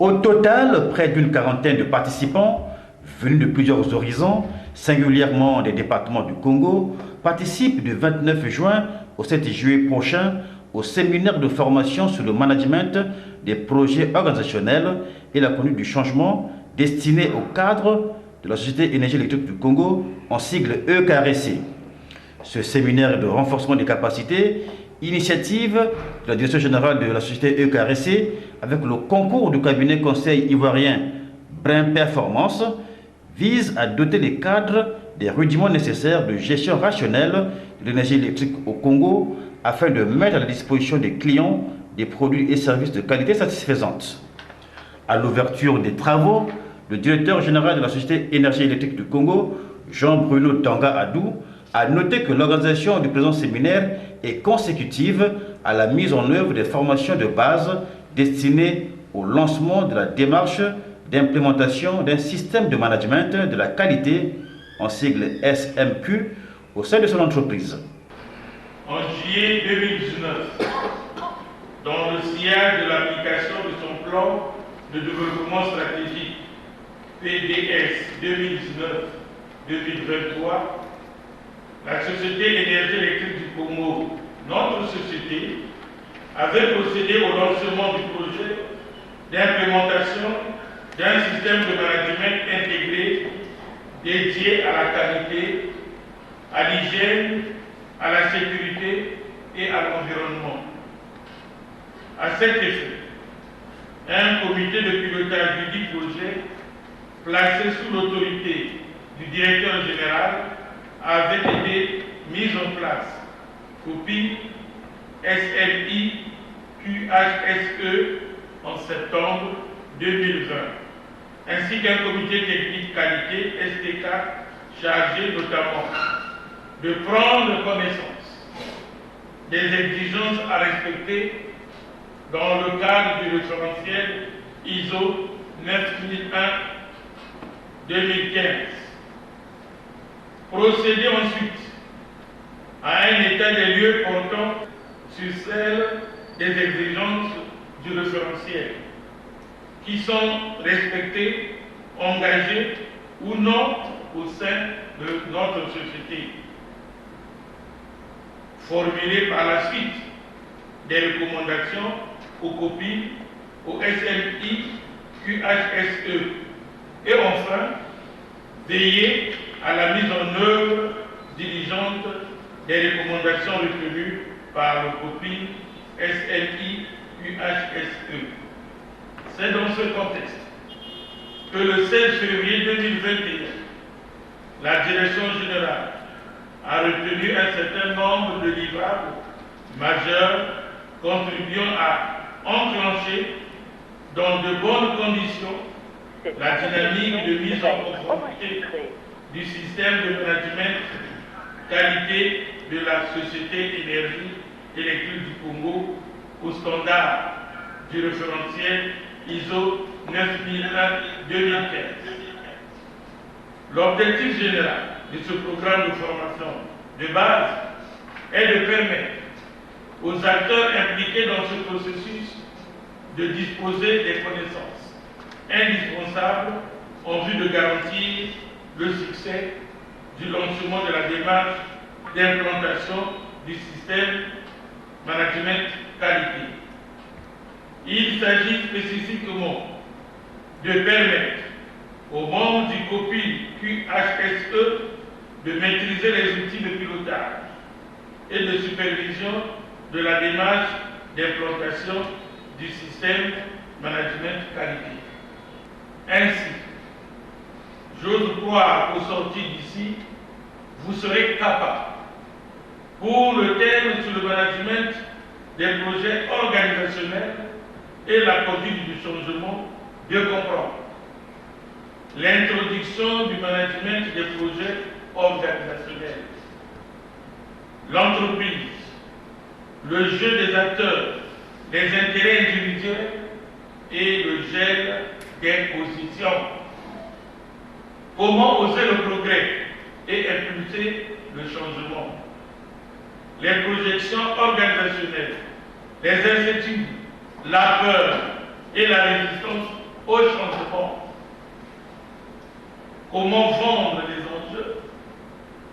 Au total, près d'une quarantaine de participants, venus de plusieurs horizons, singulièrement des départements du Congo, participent du 29 juin au 7 juillet prochain au séminaire de formation sur le management des projets organisationnels et la conduite du changement destiné au cadre de la Société Énergie électrique du Congo, en sigle EKRC. Ce séminaire de renforcement des capacités, initiative de la Direction générale de la Société EKRC, avec le concours du cabinet conseil ivoirien Brin Performance, vise à doter les cadres des rudiments nécessaires de gestion rationnelle de l'énergie électrique au Congo afin de mettre à la disposition des clients des produits et services de qualité satisfaisante. À l'ouverture des travaux, le directeur général de la Société Énergie électrique du Congo, Jean-Bruno Tanga Adou, a noté que l'organisation du présent séminaire est consécutive à la mise en œuvre des formations de base destinées au lancement de la démarche d'implémentation d'un système de management de la qualité, en sigle SMQ, au sein de son entreprise. En juillet 2019, dans le sillage de l'application de son plan de développement stratégique PDS 2019-2023, la Société Énergie électrique du Congo, notre société, avait procédé au lancement du projet d'implémentation d'un système de management intégré dédié à la qualité, à l'hygiène, à la sécurité et à l'environnement. À cet effet, un comité de pilotage du dit projet, placé sous l'autorité du directeur général, avait été mis en place. Copie SLI QHSE en septembre 2020, ainsi qu'un comité technique qualité STK chargé notamment de prendre connaissance des exigences à respecter dans le cadre du référentiel ISO 9001-2015. Procéder ensuite à un état des lieux portant sur celle des exigences du référentiel qui sont respectées, engagées ou non au sein de notre société. Formuler par la suite des recommandations aux copies, au SLI, QHSE. Et enfin, veiller à la mise en œuvre diligente des recommandations retenues par le copie SLI, QHSE. C'est dans ce contexte que le 16 février 2021, la Direction générale a retenu un certain nombre de livrables majeurs contribuant à enclencher dans de bonnes conditions la dynamique de mise en conformité du système de management qualité de la Société Énergie électrique du Congo au standard du référentiel ISO 9001-2015. L'objectif général de ce programme de formation de base est de permettre aux acteurs impliqués dans ce processus de disposer des connaissances indispensables en vue de garantir le succès du lancement de la démarche d'implantation du système management qualité. Il s'agit spécifiquement de permettre aux membres du COPI QHSE de maîtriser les outils de pilotage et de supervision de la démarche d'implantation du système management qualité. Ainsi, j'ose croire qu'au sortir d'ici, vous serez capable, pour le thème sur le management des projets organisationnels et la conduite du changement, de comprendre l'introduction du management des projets organisationnels, l'entreprise, le jeu des acteurs, les intérêts individuels et le gel des positions. Comment oser le progrès et impulser le changement? Les projections organisationnelles, les incertitudes, la peur et la résistance au changement, comment vendre les enjeux,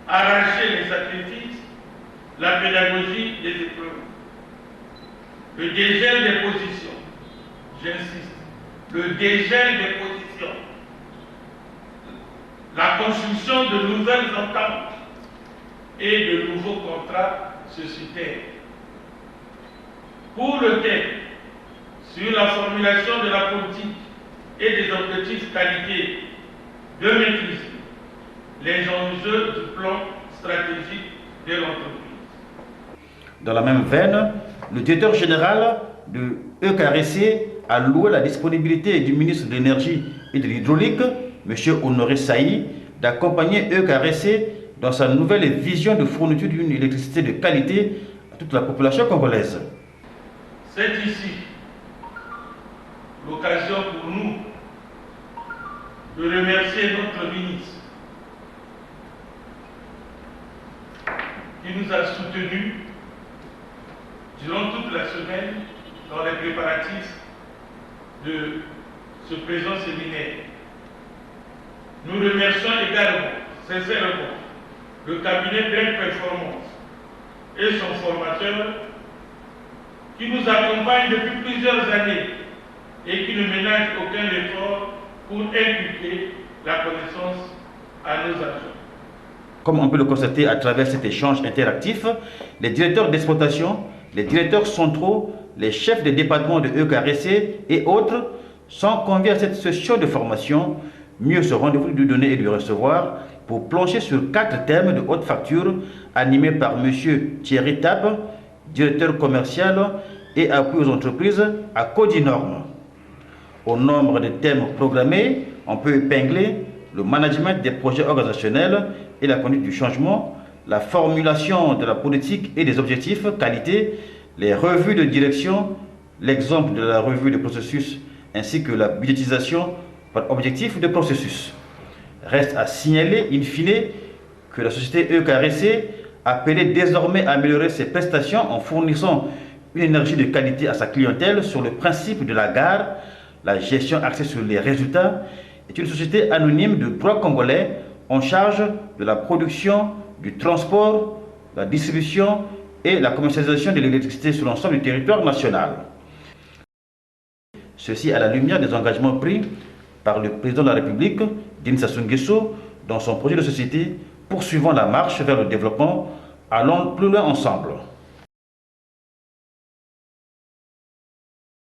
arracher les sacrifices, la pédagogie des épreuves, le dégel des positions, j'insiste, le dégel des positions, la construction de nouvelles ententes et de nouveaux contrats sociétaires. Pour le thème sur la formulation de la politique et des objectifs qualité de maîtrise, les enjeux du plan stratégique de l'entreprise. Dans la même veine, le directeur général de EKRC a loué la disponibilité du ministre de l'Énergie et de l'Hydraulique, M. Honoré Saï, d'accompagner EKRC dans sa nouvelle vision de fourniture d'une électricité de qualité à toute la population congolaise. C'est ici l'occasion pour nous de remercier notre ministre qui nous a soutenus durant toute la semaine dans les préparatifs de ce présent séminaire. Nous remercions également, sincèrement, le cabinet Pleine Performance et son formateur qui nous accompagne depuis plusieurs années et qui ne ménage aucun effort pour inculquer la connaissance à nos agents. Comme on peut le constater à travers cet échange interactif, les directeurs d'exploitation, les directeurs centraux, les chefs des départements de EKRC et autres sont conviés à cette session de formation, mieux ce rendez-vous du donner et du recevoir, pour plancher sur 4 thèmes de haute facture animés par M. Thierry Tape, directeur commercial et appui aux entreprises à Codinorme. Au nombre de thèmes programmés, on peut épingler le management des projets organisationnels et la conduite du changement, la formulation de la politique et des objectifs qualité, les revues de direction, l'exemple de la revue de processus ainsi que la budgétisation par objectif de processus. Reste à signaler, in fine, que la société EKRC appelée désormais à améliorer ses prestations en fournissant une énergie de qualité à sa clientèle sur le principe de la gare, la gestion axée sur les résultats, est une société anonyme de droit congolais en charge de la production, du transport, la distribution et la commercialisation de l'électricité sur l'ensemble du territoire national. Ceci à la lumière des engagements pris par le président de la République, Denis Sassou Nguesso, dans son projet de société poursuivant la marche vers le développement. Allons plus loin ensemble.